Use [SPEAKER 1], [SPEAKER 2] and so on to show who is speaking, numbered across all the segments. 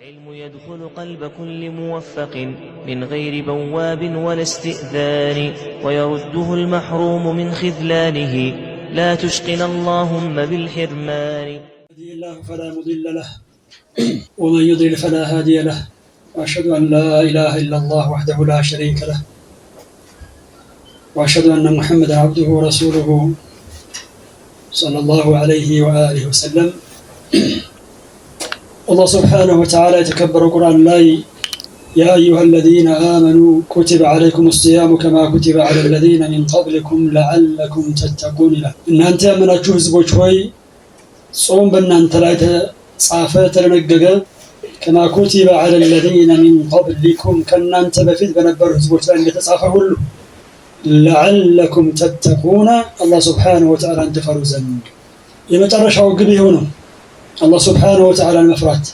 [SPEAKER 1] العلم يدخل قلب كل موفق من غير بواب ولا استئذان ويرده المحروم من خذلانه لا تشقنا اللهم بالحرمان.
[SPEAKER 2] يهدي الله فلا مضل له ومن يضلل فلا هادي له وأشهد أن لا إله إلا الله وحده لا شريك له وأشهد أن محمدا عبده ورسوله صلى الله عليه وآله وسلم. الله سبحانه وتعالى يتكبر القرآن لا يا أيها الذين آمنوا كتب عليكم الصيام كما كتب على الذين من قبلكم لعلكم تتقون له. إن أنت من أجوز بوجهي صوم بنا أنت لا تصافى تلنقق كما كتب على الذين من قبلكم كان أنت بفيد بنبر زبوت لأن يتصافى كله لعلكم تتقون. الله سبحانه وتعالى أنت فروزا يمترش وقبيه هنا الله سبحانه وتعالى المفرات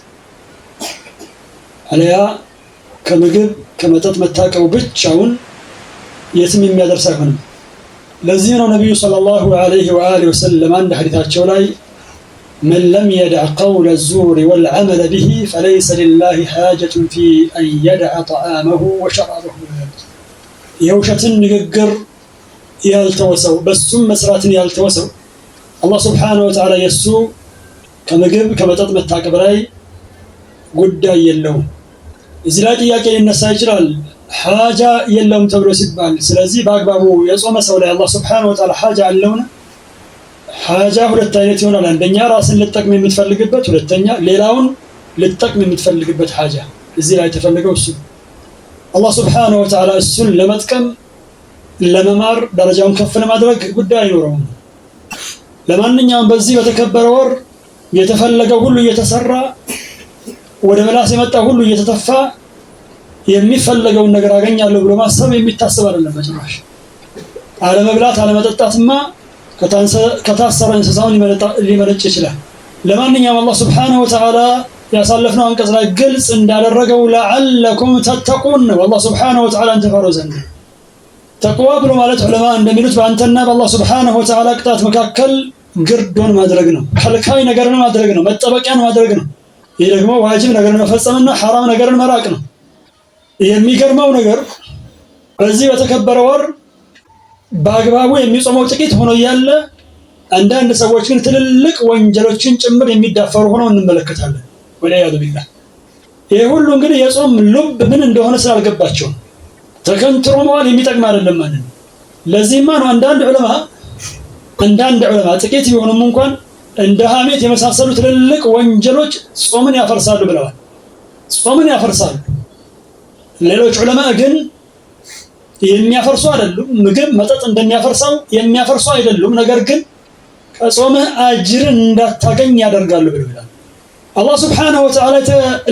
[SPEAKER 2] عليها كمجب كما تتمتاك وبتشاون يتمم يدرسهم. لذين النبي صلى الله عليه وآله وسلم عند حديثات شولاي من لم يدع قول الزور والعمل به فليس لله حاجة في أن يدع طعامه وشرابه. يوشة نقر يالتوسو بس ثم مسرات يالتوسو الله سبحانه وتعالى يسو كمجب كما تتمتاك براي قد يلوم إذا لا تياك ينسى يجرال حاجة يلوم تبرو سبال سلازي باقبابو يصوم سولي الله سبحانه وتعالى حاجة علونا حاجة ሁለተኛ ይሆናል። አንደኛ ራስን ልትጠቅም የምትፈልግበት ሁለተኛ ሌላውን ልትጠቅም የምትፈልግበት حاجة እዚህ ላይ ተፈልገው እሱ الله سبحانه وتعالى እሱን ለመጥቀም ለመማር ደረጃውን ከፍ ለማድረግ ጉዳይ አይኖርም። ለማንኛውም በዚህ በተከበረ ወር የተፈለገው ሁሉ እየተሰራ ወደ መላስ የመጣ ሁሉ እየተተፋ የሚፈልገውን ነገር አገኛለሁ ብሎ ማሰብ የሚታሰብ አይደለም በጭራሽ። አለመብላት አለመጠጣትማ ከታሰረ እንስሳውን ሊመነጭ ይችላል። ለማንኛውም አላህ Subhanahu Wa Ta'ala ያሳለፍነው አንቀጽ ላይ ግልጽ እንዳደረገው ለዓለኩም ተተቁን አላህ Subhanahu Wa Ta'ala እንተፈሩ ዘንድ ተቅዋ ብሎ ማለት ዑለማ እንደሚሉት በአንተና በአላህ Subhanahu Wa Ta'ala ቅጣት መካከል ግርዶን ማድረግ ነው። ከልካይ ነገርን ማድረግ ነው። መጠበቂያን ማድረግ ነው። ይህ ደግሞ ዋጅብ ነገርን መፈጸምና ሐራም ነገርን መራቅ ነው። የሚገርመው ነገር በዚህ በተከበረ ወር በአግባቡ የሚጾመው ጥቂት ሆኖ ያለ አንዳንድ ሰዎች ግን ትልልቅ ወንጀሎችን ጭምር የሚዳፈሩ ሆነው እንመለከታለን። ወለያዱ ቢላህ ይሄ ሁሉ እንግዲህ የጾም ልብ ምን እንደሆነ ስላልገባቸው ተከንትሮ መዋል የሚጠቅም አይደለም ማለት ነው። ለዚህማ ነው አንዳንድ ዑለማ ጥቂት ቢሆኑም እንኳን እንደ ሐሜት የመሳሰሉ ትልልቅ ወንጀሎች ጾምን ያፈርሳሉ ብለዋል። ጾምን ያፈርሳሉ። ሌሎች ዑለማ ግን የሚያፈርሱ አይደሉም። ምግብ መጠጥ እንደሚያፈርሰው የሚያፈርሱ አይደሉም። ነገር ግን ከጾምህ አጅር እንዳታገኝ ያደርጋሉ ብለዋል። አላህ Subhanahu Wa Ta'ala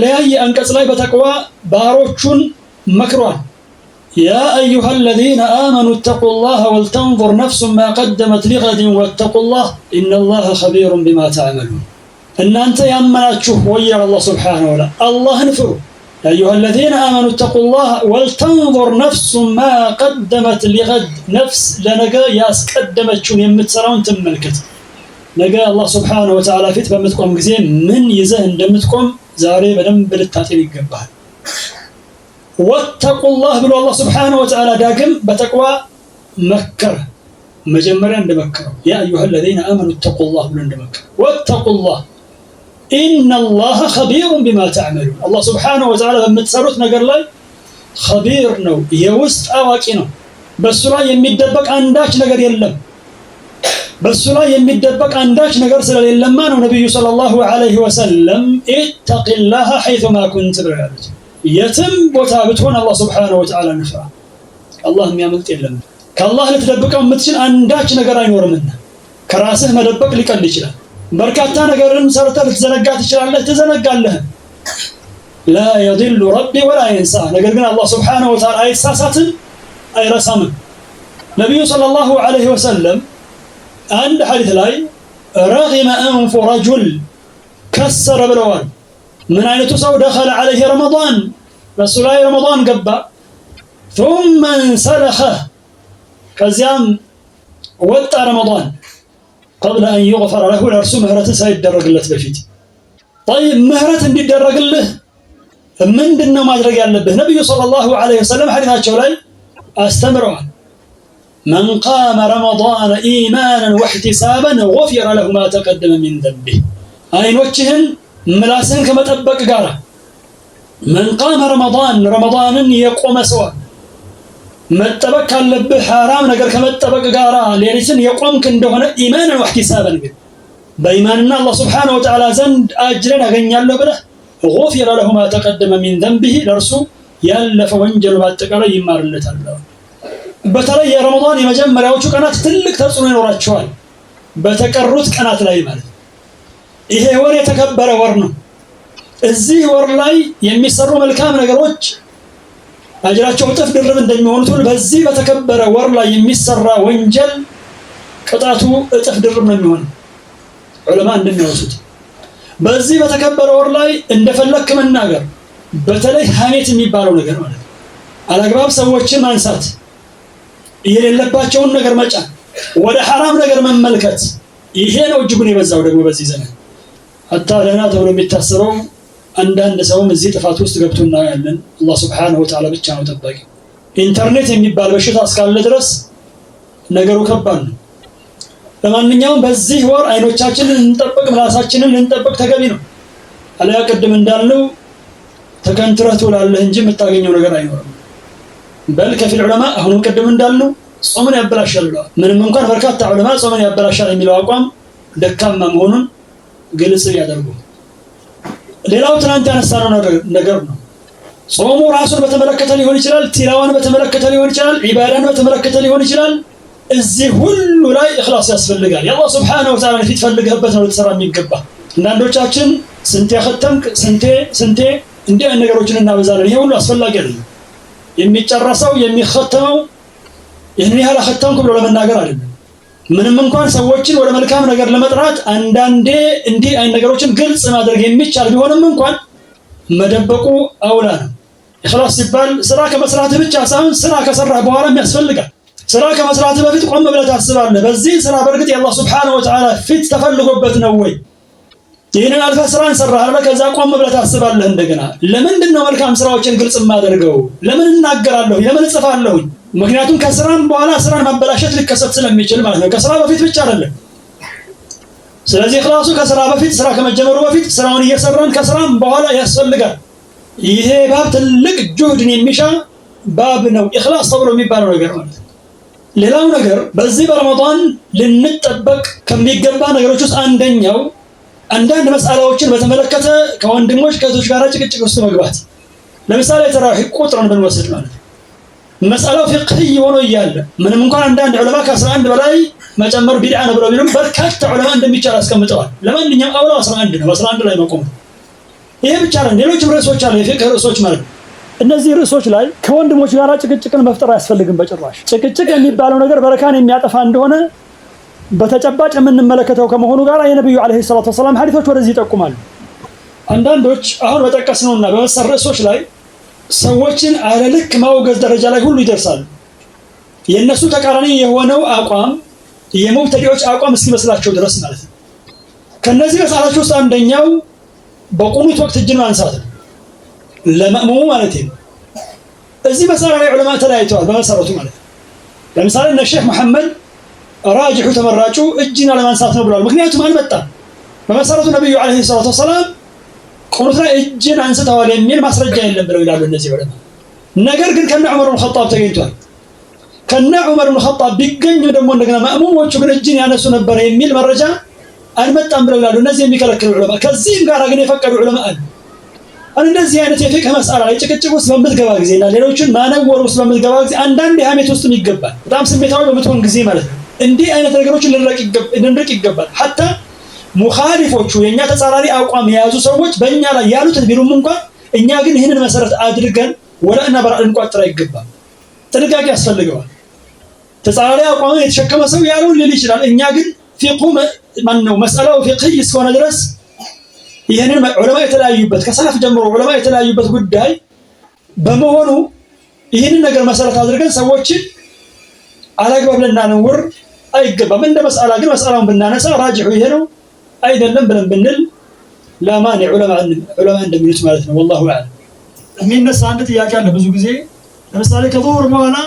[SPEAKER 2] ለያየ አንቀጽ ላይ በተቅዋ ባሮቹን መክሯል። يا أيها الذين آمنوا اتقوا الله ولتنظر نفس ما قدمت لغد واتقوا الله إن الله خبير بما تعملون. إن أنت يأمناتشوف ويا الله سبحانه وتعالى الله نفروا يا أيها الذين آمنوا اتقوا الله ولتنظر نفس ما قدمت لغد نفس لنجا ياس قدمت شون يمتسرون تملكت نجا الله سبحانه وتعالى فيت بمتكم جزين من يزه دمتكم زاري بدم بالتاتي يقبها واتقوا الله بلو الله سبحانه وتعالى داقم بتقوى مكر مجمرا بمكر يا أيها الذين آمنوا اتقوا الله بلو مكر واتقوا الله إن الله خبير بما تعملون. الله سبحانه وتعالى بمتسروت نقر لي خبير نو يوست أواكي نو بس لا يمدبك عنداش نقر يلم بس لا يمدبك عنداش نقر سلا يلم ما نبي صلى الله عليه وسلم اتق الله حيثما كنت برعالج يتم بوتابتون الله سبحانه وتعالى نفع الله مياملت يلم كالله لتدبك ومتشن عنداش نقر ينور منه كراسه مدبك لكل يشلا በርካታ ነገርን ሰርተህ ልትዘነጋ ትችላለህ ትዘነጋለህ لا يضل ربي ولا ينسى ነገር ግን አላህ Subhanahu Wa Ta'ala አይሳሳትም አይረሳም ነብዩ ሰለላሁ ዐለይሂ ወሰለም አንድ ሐዲስ ላይ رغم أنف رجل كسر ብለዋል ምን አይነቱ ሰው دخل عليه رمضان በሱ ላይ ረመዳን ገባ ثم انسلخه ከዚያም ወጣ ረመዳን قبل أن يغفر له الأرسو مهرة سيد درق الله بفيت طيب مهرة اندي درق الله ምንድነው ማድረግ ያለብህ? ነብዩ ሰለላሁ ዐለይሂ ወሰለም ሐዲታቸው ላይ አስተምረዋል። من قام رمضان إيمانا واحتسابا غفر له ما تقدم من ذنبه አይኖችህን ምላስህን ከመጠበቅ ጋር من قام ረመዳንን የቆመ ሰው መጠበቅ ካለብህ ሐራም ነገር ከመጠበቅ ጋር ሌሊትን የቆምክ እንደሆነ ኢማንን واحتسابا ግን በኢማንና አላህ Subhanahu Wa Ta'ala ዘንድ አጅርን አገኛለሁ ብለህ غفر له ما تقدم من ذنبه ለርሱ ያለፈ ወንጀል ባጠቃላይ ይማርለታል። በተለይ የረመዳን የመጀመሪያዎቹ ቀናት ትልቅ ተጽዕኖ ይኖራቸዋል በተቀሩት ቀናት ላይ ማለት ነው። ይሄ ወር የተከበረ ወር ነው። እዚህ ወር ላይ የሚሰሩ መልካም ነገሮች አጅራቸው እጥፍ ድርብ እንደሚሆኑት ሁሉ በዚህ በተከበረ ወር ላይ የሚሰራ ወንጀል ቅጣቱ እጥፍ ድርብ ነው የሚሆነው። ዑለማ እንደሚያወሱት በዚህ በተከበረ ወር ላይ እንደፈለክ መናገር፣ በተለይ ሐሜት የሚባለው ነገር ማለት ነው። አላግባብ ሰዎችን ማንሳት፣ የሌለባቸውን ነገር መጫን፣ ወደ ሐራም ነገር መመልከት፣ ይሄ ነው እጅጉን የበዛው ደግሞ በዚህ ዘመን። ሐታ ደህና ተብሎ የሚታሰበው አንዳንድ ሰውም እዚህ ጥፋት ውስጥ ገብቶና ያለን አላህ Subhanahu Wa Ta'ala ብቻ ነው ጠባቂ። ኢንተርኔት የሚባል በሽታ እስካለ ድረስ ነገሩ ከባድ ነው። ለማንኛውም በዚህ ወር አይኖቻችንን እንጠብቅ፣ ምላሳችንን እንጠብቅ ተገቢ ነው። አለያ ቅድም እንዳልነው ተከንትረህ ትውላለህ እንጂ የምታገኘው ነገር አይኖርም። በል ከፊል ዑለማ አሁንም ቅድም እንዳልነው ጾምን ያበላሻል ብለዋል። ምንም እንኳን በርካታ ዑለማ ጾምን ያበላሻል የሚለው አቋም ደካማ መሆኑን ግልጽ ያደርጉ። ሌላው ትናንት ያነሳነው ነገር ነው። ጾሙ ራሱን በተመለከተ ሊሆን ይችላል፣ ቲላዋን በተመለከተ ሊሆን ይችላል፣ ዒባዳን በተመለከተ ሊሆን ይችላል። እዚህ ሁሉ ላይ ኢኽላስ ያስፈልጋል። የአላህ Subhanahu Wa Ta'ala ፊት ፈልገህበት ነው ልትሰራ የሚገባ። አንዳንዶቻችን ስንቴ ختምክ ስንቴ እንዲህ አይነት ነገሮችን እናበዛለን። ይሄ ሁሉ አስፈላጊ አይደለም። የሚጨረሰው የሚختመው ይህን ያህል ختምኩ ብሎ ለመናገር አይደለም። ምንም እንኳን ሰዎችን ወደ መልካም ነገር ለመጥራት አንዳንዴ እንዲህ አይነት ነገሮችን ግልጽ ማድረግ የሚቻል ቢሆንም እንኳን መደበቁ አውላ ነው። ኢኽላስ ሲባል ስራ ከመስራት ብቻ ሳይሆን ስራ ከሰራህ በኋላም ያስፈልጋል። ስራ ከመስራት በፊት ቆም ብለህ ታስባለህ። በዚህ ስራ በርግጥ የአላህ Subhanahu Wa Ta'ala ፊት ተፈልጎበት ነው ወይ? ይህንን አልፈህ ስራን ሰራህ አይደል? ከዛ ቆም ብለህ ታስባለህ እንደገና ለምንድን ነው መልካም ስራዎችን ግልጽ የማደርገው? ለምን እናገራለሁ? ለምን እጽፋለሁ? ምክንያቱም ከስራም በኋላ ስራን ማበላሸት ሊከሰት ስለሚችል ማለት ነው። ከስራ በፊት ብቻ አይደለም። ስለዚህ ኢኽላሱ ከስራ በፊት ስራ ከመጀመሩ በፊት ስራውን እየሰራን ከስራም በኋላ ያስፈልጋል። ይሄ ባብ ትልቅ ጁህድን የሚሻ ባብ ነው ኢኽላስ ተብሎ የሚባለው ነገር ማለት ነው። ሌላው ነገር በዚህ በረመዳን ልንጠበቅ ከሚገባ ነገሮች ውስጥ አንደኛው አንዳንድ መስአላዎችን በተመለከተ ከወንድሞች ከእህቶች ጋር ጭቅጭቅ ውስጥ መግባት። ለምሳሌ ተራዊህ ቁጥርን ብንወስድ ማለት ነው መስአላው ፊቅህይ ሆኖ እያለ ምንም እንኳን አንዳንድ ዑለማ ከ11 በላይ መጨመር ቢድዓ ነው ብለው ቢሉም በርካታ ዑለማ እንደሚቻል አስቀምጠዋል። ለማንኛውም አውላው 11 ነው፣ በ11 ላይ መቆም። ይሄ ብቻ አይደለም፣ ሌሎችም ርዕሶች አሉ፣ የፊቅህ ርዕሶች ማለት ነው። እነዚህ ርዕሶች ላይ ከወንድሞች ጋር ጭቅጭቅን መፍጠር አያስፈልግም በጭራሽ። ጭቅጭቅ የሚባለው ነገር በረካን የሚያጠፋ እንደሆነ በተጨባጭ የምንመለከተው ከመሆኑ ጋር የነብዩ አለይሂ ሰላቱ ወሰለም ሐዲሶች ወደዚህ ይጠቁማሉ። አንዳንዶች አሁን በጠቀስነውና በመሰል ርዕሶች ላይ ሰዎችን አለልክ ማውገዝ ደረጃ ላይ ሁሉ ይደርሳሉ። የነሱ ተቃራኒ የሆነው አቋም የሙብተዲዎች አቋም እስኪመስላቸው ድረስ ማለት ነው። ከነዚህ መስአላዎች ውስጥ አንደኛው በቁኑት ወቅት እጅን ማንሳት ነው፣ ለማእሙሙ ማለት ነው። እዚህ መስአላ ላይ ዑለማ ተለያይተዋል በመሰረቱ ማለት ነው። ለምሳሌ እነ ሼህ መሐመድ ራጅሑ ተመራጩ እጅን አለማንሳት ነው ብለዋል። ምክንያቱም አልመጣም በመሰረቱ ነብዩ አለይሂ ሰላቱ ወሰለም ቁኑት ላይ እጅን አንስተዋል የሚል ማስረጃ የለም ብለው ይላሉ እነዚህ ዑለማ። ነገር ግን ከነ ዑመር ኢብኑ ኸጣብ ተገኝቷል። ከነ ዑመር ኢብኑ ኸጣብ ቢገኝ ደግሞ እንደገና ማእሙሞቹ ግን እጅን ያነሱ ነበር የሚል መረጃ አልመጣም ብለው ይላሉ እነዚህ የሚከለክሉ ዑለማ። ከዚህም ጋር ግን የፈቀዱ ዑለማ አሉ። እንደዚህ አይነት የፊቅህ መስአላ ላይ ጭቅጭቅ ውስጥ በምትገባ ጊዜና ሌሎችን ማነወር ውስጥ በምትገባ ጊዜ አንዳንድ ሐሜት ውስጥም ይገባል። በጣም ስሜታዊ በምትሆን ጊዜ ማለት ነው። እንዲህ አይነት ነገሮችን ልንርቅ ይገባል። ሐታ ሙኻሊፎቹ የኛ ተጻራሪ አቋም የያዙ ሰዎች በእኛ ላይ ያሉትን ቢሉም እንኳን እኛ ግን ይህንን መሰረት አድርገን ወላእና በራእ ልንቋጥር አይገባም። ጥንቃቄ ያስፈልገዋል። ተጻራሪ አቋም የተሸከመ ሰው ያለውን ሊል ይችላል። እኛ ግን ፊቅሁ ማነው መስአላው ፊቅህ እስከሆነ ድረስ ይህንን ዑለማ የተለያዩበት ከሰለፍ ጀምሮ ዑለማ የተለያዩበት ጉዳይ በመሆኑ ይህንን ነገር መሰረት አድርገን ሰዎችን አላግባብ ልናነውር አይገባም። እንደ መስአላ ግን መስአላውን ብናነሳ ራጅሑ ይሄ ነው አይደለም ብለን ብንል ለማን ዑለማ እንደሚሉት ማለት ነው። والله اعلم። የሚነሳ አንድ ጥያቄ አለ ብዙ ጊዜ ለምሳሌ ከዙሁር በኋላ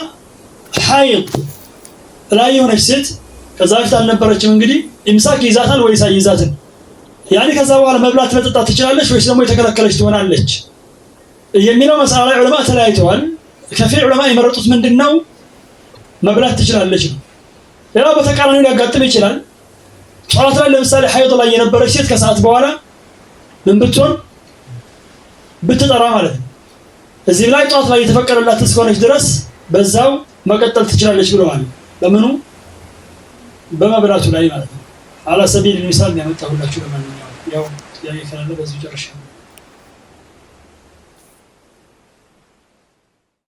[SPEAKER 2] ሐይድ ላይ የሆነች ሴት ከዛ በፊት አልነበረችም እንግዲህ ኢምሳክ ይዛታል ወይስ አይዛትም? ያኔ ከዛ በኋላ መብላት መጠጣት ትችላለች ወይስ ደግሞ የተከለከለች ትሆናለች የሚለው መስአላ ላይ ዑለማ ተለያይተዋል። ከፊል ዑለማ የመረጡት ምንድነው መብላት ትችላለች ነው። ሌላ በተቃራኒው ሊያጋጥም ይችላል። ጧት ላይ ለምሳሌ ሐይድ ላይ የነበረች ሴት ከሰዓት በኋላ ምን ብትሆን ብትጠራ ማለት ነው። እዚህ ላይ ጧት ላይ የተፈቀደላት እስከሆነች ድረስ በዛው መቀጠል ትችላለች ብለዋል። በምኑ በመብላቱ ላይ ማለት ነው። አላ ሰቢል ሚሳል ያመጣሁላችሁ ለማንኛውም ያው ጥያቄ ካለ በዚህ ጨርሻለሁ።